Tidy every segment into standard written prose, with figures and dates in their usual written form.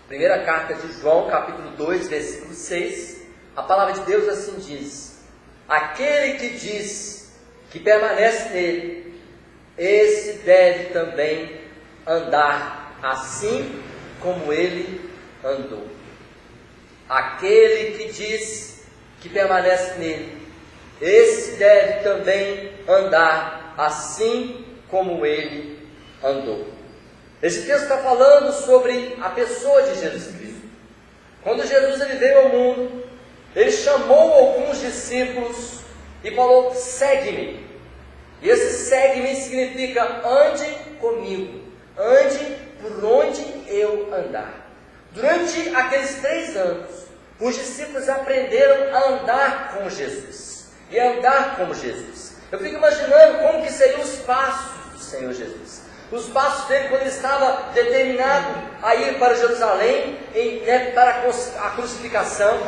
Primeira carta de João, capítulo 2, versículo 6, a palavra de Deus assim diz: aquele que diz que permanece nele, esse deve também andar assim como ele andou. Aquele que diz que permanece nele, esse deve também andar assim como ele andou. Esse texto está falando sobre a pessoa de Jesus Cristo. Quando Jesus ele veio ao mundo, ele chamou alguns discípulos e falou: segue-me. E esse segue-me significa ande comigo, ande por onde eu andar. Durante aqueles 3 anos, os discípulos aprenderam a andar com Jesus e a andar como Jesus. Eu fico imaginando como que seriam os passos do Senhor Jesus. Os passos dele quando ele estava determinado a ir para Jerusalém, para a crucificação.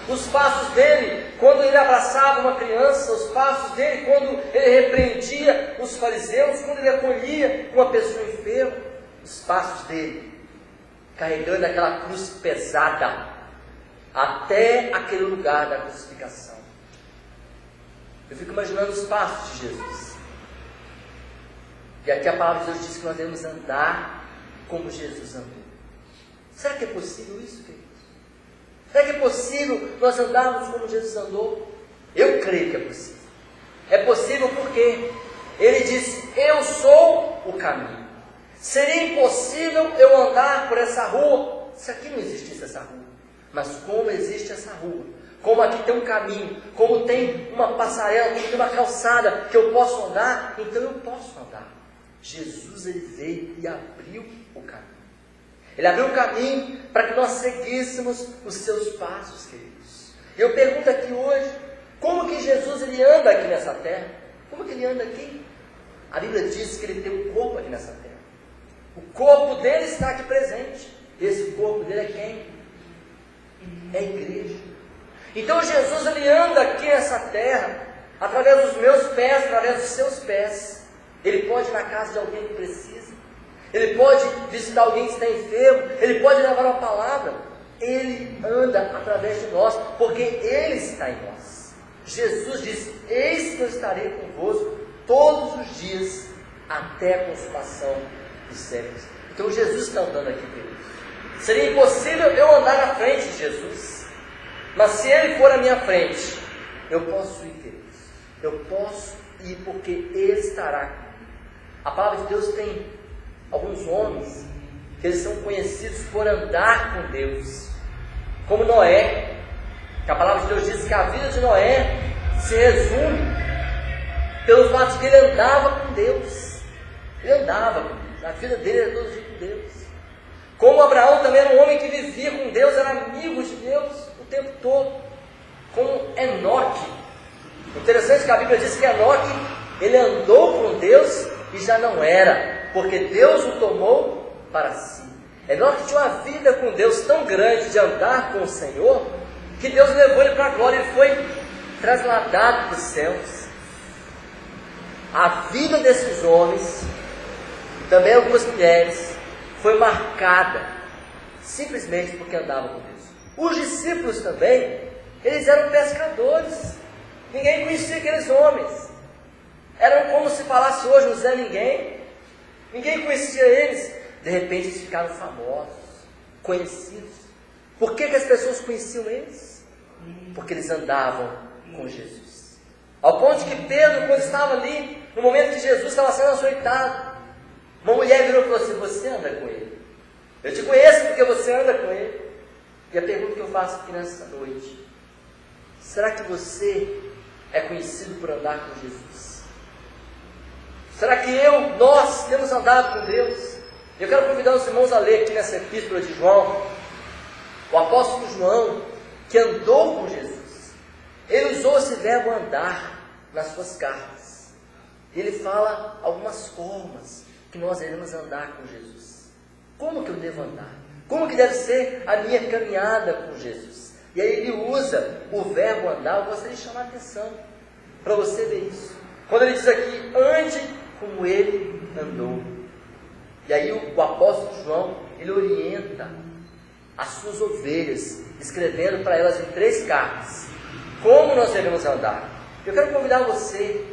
Os passos dele quando ele abraçava uma criança. Os passos dele quando ele repreendia os fariseus, quando ele acolhia uma pessoa enferma. Os passos dele carregando aquela cruz pesada até aquele lugar da crucificação. Eu fico imaginando os passos de Jesus. E aqui a palavra de Deus diz que nós devemos andar como Jesus andou. Será que é possível isso, queridos? Será que é possível nós andarmos como Jesus andou? Eu creio que é possível. É possível porque ele disse: eu sou o caminho. Seria impossível eu andar por essa rua se aqui não existisse essa rua. Mas como existe essa rua, como aqui tem um caminho, como tem uma passarela, como tem uma calçada que eu posso andar, então eu posso andar. Jesus ele veio e abriu o caminho. Ele abriu o caminho para que nós seguíssemos os seus passos, queridos. E eu pergunto aqui hoje, como que Jesus ele anda aqui nessa terra? Como que ele anda aqui? A Bíblia diz que ele tem um corpo aqui nessa terra. O corpo dele está aqui presente. Esse corpo dele é quem? É a igreja. Então Jesus ele anda aqui nessa terra, através dos meus pés, através dos seus pés. Ele pode ir na casa de alguém que precisa. Ele pode visitar alguém que está enfermo. Ele pode levar uma palavra. Ele anda através de nós, porque Ele está em nós. Jesus disse: eis que eu estarei convosco todos os dias, até a consumação dos séculos. Então Jesus está andando aqui, queridos. Seria impossível eu andar na frente de Jesus. Mas se Ele for à minha frente, eu posso ir, queridos. Eu posso ir porque Ele estará comigo. A palavra de Deus tem alguns homens que eles são conhecidos por andar com Deus, como Noé, que a palavra de Deus diz que a vida de Noé se resume pelo fato de que ele andava com Deus. Ele andava com Deus, a vida dele era todo dia com Deus. Como Abraão também era um homem que vivia com Deus, era amigo de Deus o tempo todo. Como Enoque. Interessante que a Bíblia diz que Enoque, ele andou com Deus e já não era, porque Deus o tomou para si. Enoque tinha uma vida com Deus tão grande de andar com o Senhor, que Deus levou ele para a glória. Ele foi trasladado para os céus. A vida desses homens, e também algumas mulheres, foi marcada simplesmente porque andavam com Deus. Os discípulos também, eles eram pescadores. Ninguém conhecia aqueles homens. Eram como se falasse hoje um Zé Ninguém. Ninguém conhecia eles. De repente eles ficaram famosos, conhecidos. Por que as pessoas conheciam eles? Porque eles andavam com Jesus. Ao ponto de que Pedro, quando estava ali, no momento que Jesus estava sendo açoitado, uma mulher virou e falou assim: você anda com ele? Eu te conheço porque você anda com ele. E a pergunta que eu faço aqui nessa noite: será que você é conhecido por andar com Jesus? Será que nós temos andado com Deus? Eu quero convidar os irmãos a ler aqui nessa epístola de João, o apóstolo João, que andou com Jesus. Ele usou esse verbo andar nas suas cartas. Ele fala algumas formas que nós devemos andar com Jesus. Como que eu devo andar? Como que deve ser a minha caminhada com Jesus? E aí ele usa o verbo andar. Eu gostaria de chamar a atenção para você ver isso. Quando ele diz aqui: ande como ele andou. E aí o apóstolo João, ele orienta as suas ovelhas, escrevendo para elas em 3 cartas como nós devemos andar. Eu quero convidar você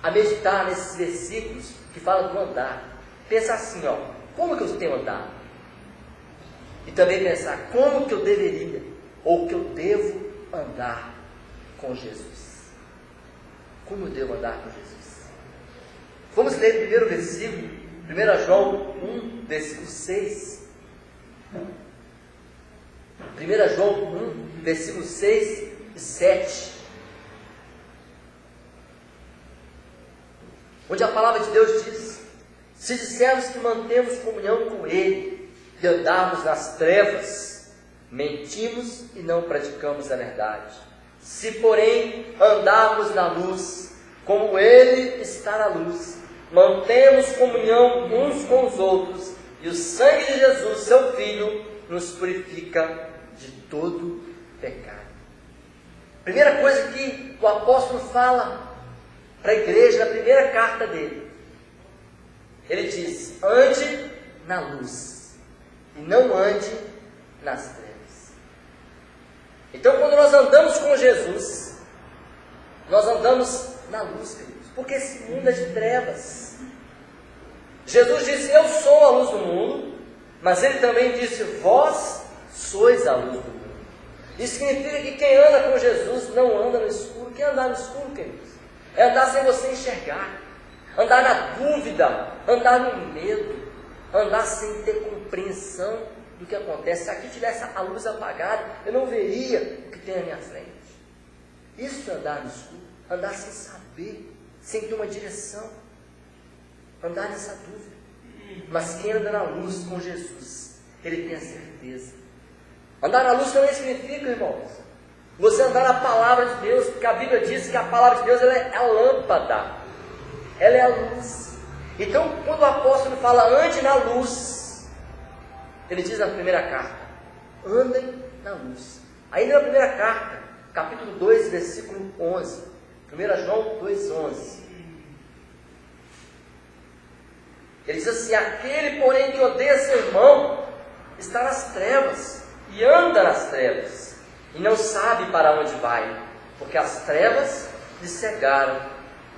a meditar nesses versículos que falam do andar. Pensar assim, como que eu tenho andado? E também pensar como que eu deveria ou que eu devo andar com Jesus. Como eu devo andar com Jesus? Vamos ler o primeiro versículo, 1 João 1, versículo 6. 1 João 1, versículos 6 e 7. Onde a palavra de Deus diz: se dissermos que mantemos comunhão com Ele e andarmos nas trevas, mentimos e não praticamos a verdade. Se, porém, andarmos na luz, como Ele está na luz, mantemos comunhão uns com os outros, e o sangue de Jesus, seu Filho, nos purifica de todo pecado. Primeira coisa que o apóstolo fala para a igreja, na primeira carta dele, ele diz: ande na luz, e não ande nas trevas. Então, quando nós andamos com Jesus, nós andamos na luz, queridos, porque esse mundo é de trevas. Jesus disse: eu sou a luz do mundo, mas ele também disse: vós sois a luz do mundo. Isso significa que quem anda com Jesus não anda no escuro. Quem andar no escuro, queridos, é andar sem você enxergar, andar na dúvida, andar no medo, andar sem ter compreensão do que acontece. Se aqui tivesse a luz apagada, eu não veria o que tem à minha frente. Isso é andar no escuro, andar sem saber, sem ter uma direção, andar nessa dúvida. Mas quem anda na luz com Jesus, ele tem a certeza. Andar na luz também significa, irmãos, você andar na palavra de Deus, porque a Bíblia diz que a palavra de Deus ela é a lâmpada, ela é a luz. Então, quando o apóstolo fala ande na luz, ele diz na primeira carta: andem na luz. Ainda na primeira carta, capítulo 2, versículo 11, 1 João 2,11, ele diz assim: aquele, porém, que odeia seu irmão, está nas trevas, e anda nas trevas, e não sabe para onde vai, porque as trevas lhe cegaram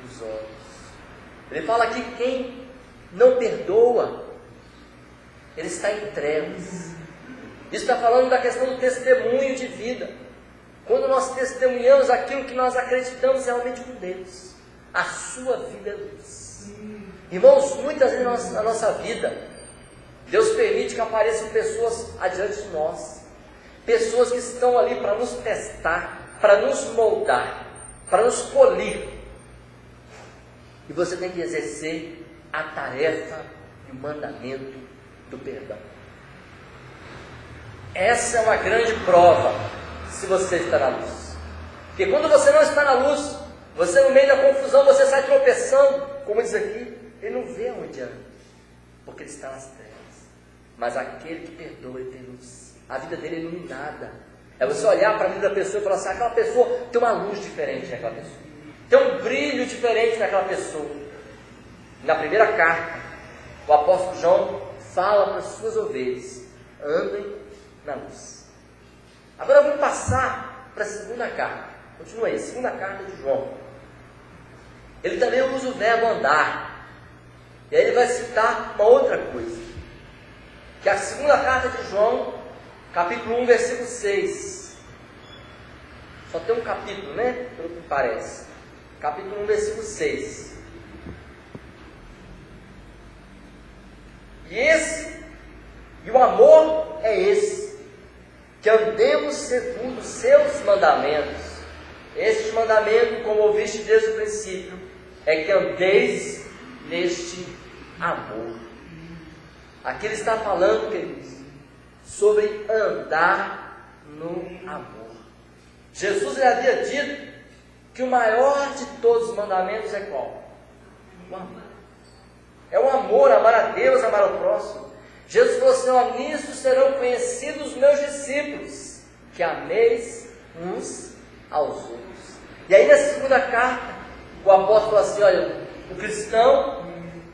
os olhos. Ele fala que quem não perdoa, ele está em trevas. Isso está falando da questão do testemunho de vida. Quando nós testemunhamos aquilo que nós acreditamos realmente com Deus, a sua vida é luz. Irmãos, muitas vezes na nossa vida, Deus permite que apareçam pessoas adiante de nós, pessoas que estão ali para nos testar, para nos moldar, para nos polir. E você tem que exercer a tarefa e o mandamento do perdão. Essa é uma grande prova se você está na luz. Porque quando você não está na luz, você no meio da confusão, você sai tropeçando, como diz aqui, ele não vê onde anda, porque ele está nas trevas. Mas aquele que perdoa, ele tem luz. A vida dele é iluminada. É você olhar para a vida da pessoa e falar assim: aquela pessoa tem uma luz diferente naquela pessoa, tem um brilho diferente naquela pessoa. Na primeira carta, o apóstolo João fala para as suas ovelhas: andem na luz. Agora vamos passar para a segunda carta. Continua aí, segunda carta de João. Ele também usa o verbo andar. E aí ele vai citar uma outra coisa, que é a segunda carta de João, capítulo 1, versículo 6. Só tem um capítulo, né? Pelo que parece. Capítulo 1, versículo 6. E o amor é esse, que andemos segundo os seus mandamentos. Este mandamento, como ouviste desde o princípio, é que andeis neste amor. Aqui ele está falando, queridos, sobre andar no amor. Jesus lhe havia dito que o maior de todos os mandamentos é qual? O amor. É o amor, amar a Deus, amar ao próximo. Jesus falou assim: ó, nisto serão conhecidos os meus discípulos, que ameis uns aos outros. E aí na segunda carta, o apóstolo falou assim: olha, o cristão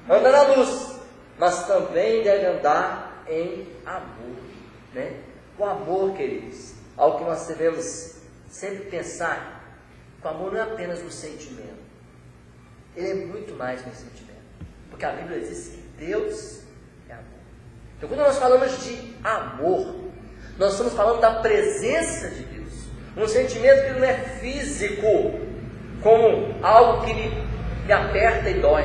anda na luz, mas também deve andar em amor, né? O amor, queridos, algo que nós devemos sempre pensar, o amor não é apenas um sentimento. Ele é muito mais que um sentimento. Porque a Bíblia diz que Deus é amor. Então, quando nós falamos de amor, nós estamos falando da presença de Deus. Um sentimento que não é físico, como algo que lhe aperta e dói,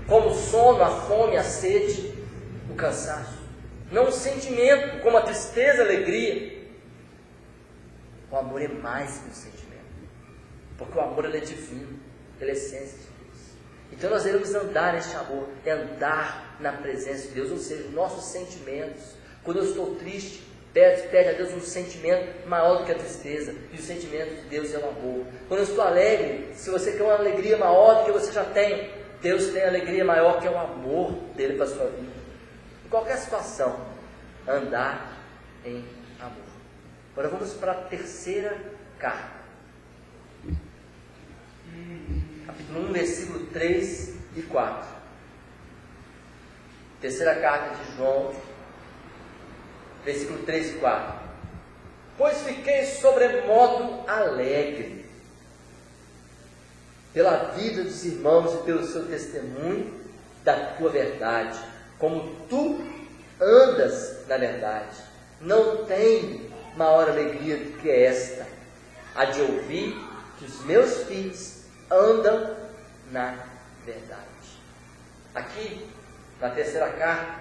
como o sono, a fome, a sede, o cansaço. Não um sentimento como a tristeza, a alegria. O amor é mais que um sentimento. Porque o amor ele é divino, ele é essência de Deus. Então nós devemos andar neste amor, é andar na presença de Deus, ou seja, nossos sentimentos. Quando eu estou triste, pede a Deus um sentimento maior do que a tristeza, e o sentimento de Deus é o amor. Quando eu estou alegre, se você quer uma alegria maior do que você já tem, Deus tem alegria maior que é o amor dele para a sua vida. Em qualquer situação, andar em amor. Agora vamos para a terceira carta. Capítulo 1, versículo 3 e 4. Terceira carta de João, versículo 3 e 4. Pois fiquei sobremodo alegre pela vida dos irmãos e pelo seu testemunho da tua verdade, como tu andas na verdade. Não tem maior alegria do que esta, a de ouvir que os meus filhos andam na verdade. Aqui, na terceira carta,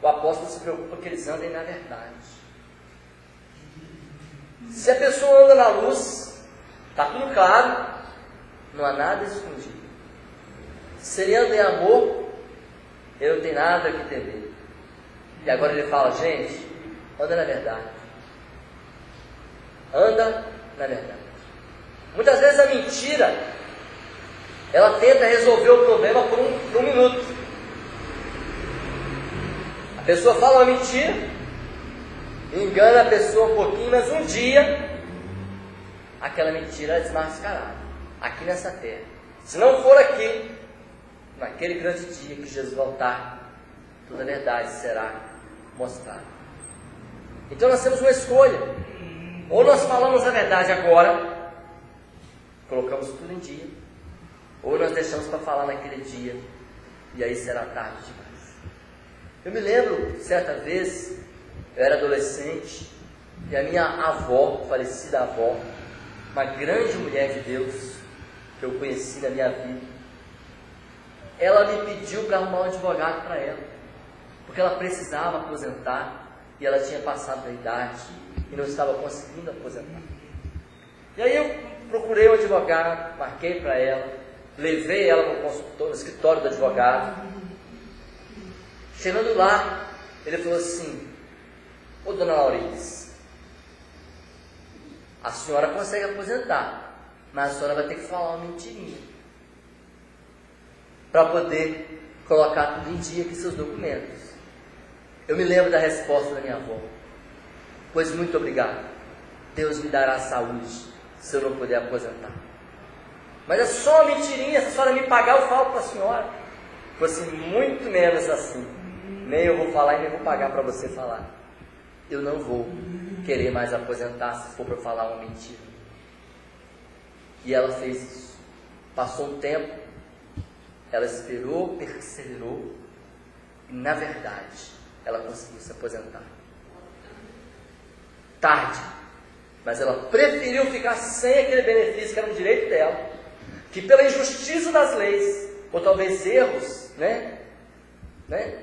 o apóstolo se preocupa que eles andem na verdade. Se a pessoa anda na luz, está tudo claro, não há nada escondido. Se ele anda em amor, ele não tem nada que temer. E agora ele fala, gente, anda na verdade. Anda na verdade. Muitas vezes a mentira, ela tenta resolver o problema por um minuto. A pessoa fala uma mentira, engana a pessoa um pouquinho, mas um dia, aquela mentira é desmascarada, aqui nessa terra. Se não for aqui, naquele grande dia que Jesus voltar, toda a verdade será mostrada. Então nós temos uma escolha. Ou nós falamos a verdade agora, colocamos tudo em dia, ou nós deixamos para falar naquele dia, e aí será tarde demais. Eu me lembro, certa vez, eu era adolescente, e a minha avó, falecida avó, uma grande mulher de Deus, que eu conheci na minha vida, ela me pediu para arrumar um advogado para ela, porque ela precisava aposentar, e ela tinha passado da idade, e não estava conseguindo aposentar. E aí eu procurei um advogado, marquei para ela, levei ela para o consultório, no escritório do advogado. Chegando lá, ele falou assim, ô dona Laurides, a senhora consegue aposentar, mas a senhora vai ter que falar uma mentirinha, para poder colocar tudo em dia aqui seus documentos. Eu me lembro da resposta da minha avó, pois muito obrigado, Deus me dará saúde, se eu não puder aposentar. Mas é só uma mentirinha, se a senhora me pagar eu falo para a senhora. Foi assim, muito menos assim. Nem eu vou falar e nem vou pagar para você falar. Eu não vou querer mais aposentar se for para falar uma mentira. E ela fez isso. Passou um tempo, ela esperou, perseverou, e na verdade, ela conseguiu se aposentar. Tarde, mas ela preferiu ficar sem aquele benefício que era um direito dela, que pela injustiça das leis, ou talvez erros,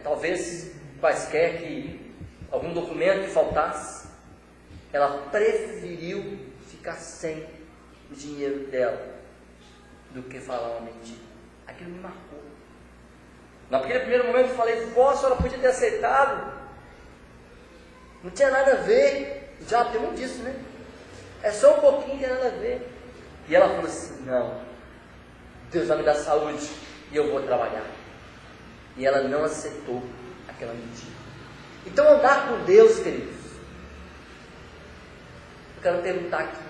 talvez quaisquer que algum documento que faltasse, ela preferiu ficar sem o dinheiro dela do que falar uma mentira. Aquilo me marcou. Naquele primeiro momento eu falei, a senhora podia ter aceitado, não tinha nada a ver, o diabo tem muito disso, né? É só um pouquinho, não tem nada a ver. E ela falou assim, não, Deus vai me dar saúde e eu vou trabalhar. E ela não aceitou aquela mentira. Então andar com Deus, queridos, eu quero perguntar aqui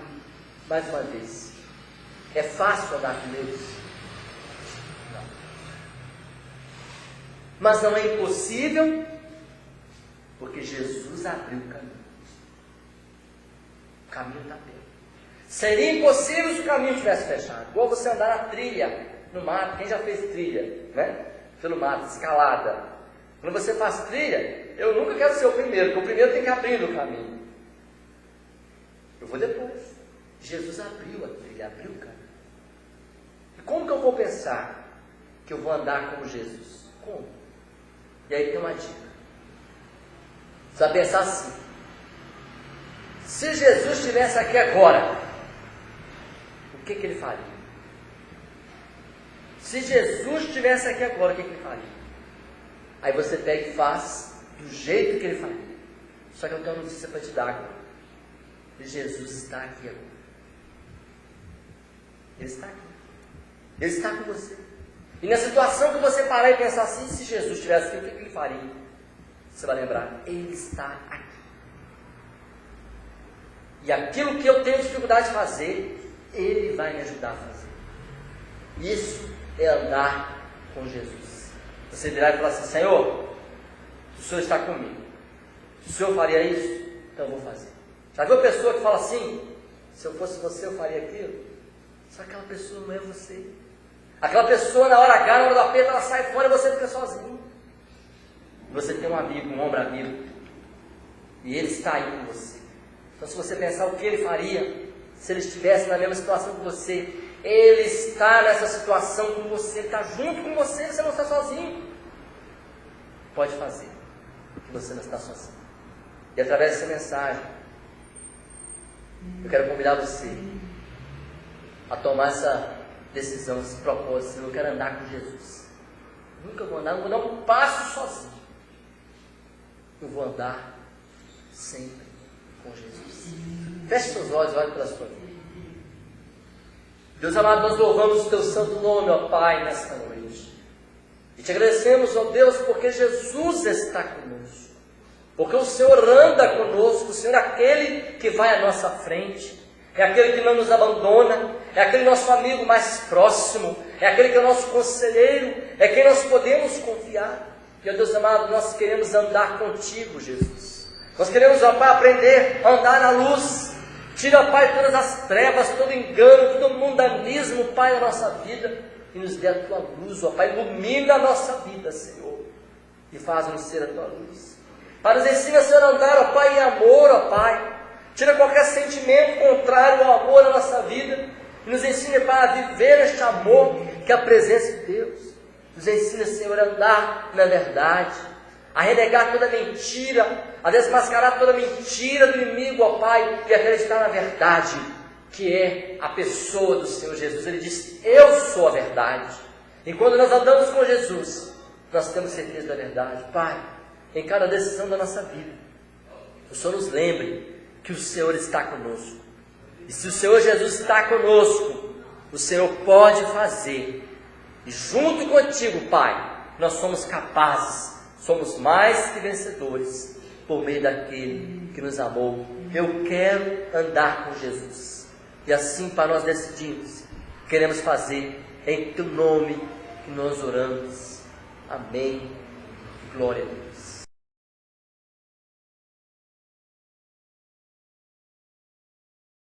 mais uma vez, é fácil andar com Deus? Não. Mas não é impossível, porque Jesus abriu o caminho. caminho está aberto. Seria impossível se o caminho estivesse fechado. Igual você andar na trilha, no mato. Quem já fez trilha, né? Pelo mato, escalada. Quando você faz trilha, eu nunca quero ser o primeiro, porque o primeiro tem que abrir o caminho. Eu vou depois. Jesus abriu a trilha, abriu o caminho. E como que eu vou pensar que eu vou andar como Jesus? Como? E aí tem uma dica. Você vai pensar assim: se Jesus estivesse aqui agora, o que ele faria? Se Jesus estivesse aqui agora, o que ele faria? Aí você pega e faz do jeito que ele faria. Só que eu tenho uma notícia para te dar agora. Jesus está aqui agora. Ele está aqui. Ele está com você. E na situação que você parar e pensar assim, se Jesus estivesse aqui, o que ele faria? Você vai lembrar, Ele está aqui. E aquilo que eu tenho dificuldade de fazer, Ele vai me ajudar a fazer. Isso é andar com Jesus. Você virar e falar assim: Senhor, o Senhor está comigo. Se o Senhor faria isso, então eu vou fazer. Já viu a pessoa que fala assim: se eu fosse você, eu faria aquilo? Só que aquela pessoa não é você. Aquela pessoa, na hora H, na hora do aperto, ela sai fora e você fica sozinho. Você tem um amigo, um ombro amigo, e ele está aí com você. Então, se você pensar o que ele faria, se ele estivesse na mesma situação que você, ele está nessa situação com você, ele está junto com você, você não está sozinho. Pode fazer, que você não está sozinho. E através dessa mensagem, eu quero convidar você a tomar essa decisão, esse propósito. Eu quero andar com Jesus. Nunca vou andar, não vou dar um passo sozinho. Eu vou andar sempre com Jesus. Feche seus olhos e olhe pela sua vida. Deus amado, nós louvamos o Teu santo nome, ó Pai, nesta noite. E te agradecemos, ó Deus, porque Jesus está conosco. Porque o Senhor anda conosco, o Senhor é aquele que vai à nossa frente. É aquele que não nos abandona, é aquele nosso amigo mais próximo, é aquele que é o nosso conselheiro, é quem nós podemos confiar. E, ó Deus amado, nós queremos andar contigo, Jesus. Nós queremos, ó Pai, aprender a andar na luz. Tira, ó Pai, todas as trevas, todo engano, todo mundanismo, Pai, da nossa vida, e nos dê a Tua luz, ó Pai. Ilumina a nossa vida, Senhor, e faz-nos ser a Tua luz. Pai, nos ensina, Senhor, a andar, ó Pai, em amor, ó Pai. Tira qualquer sentimento contrário ao amor na nossa vida e nos ensina, Pai, a viver este amor que é a presença de Deus. Nos ensina, Senhor, a andar na verdade, a renegar toda mentira, a desmascarar toda mentira do inimigo, ó Pai, e acreditar na verdade, que é a pessoa do Senhor Jesus. Ele disse: eu sou a verdade. E quando nós andamos com Jesus, nós temos certeza da verdade. Pai, em cada decisão da nossa vida, o Senhor nos lembre que o Senhor está conosco. E se o Senhor Jesus está conosco, o Senhor pode fazer. E junto contigo, Pai, nós somos capazes, somos mais que vencedores, por meio daquele que nos amou. Eu quero andar com Jesus. E assim, Pai, nós decidimos, queremos fazer em Teu nome que nós oramos. Amém. Glória a Deus.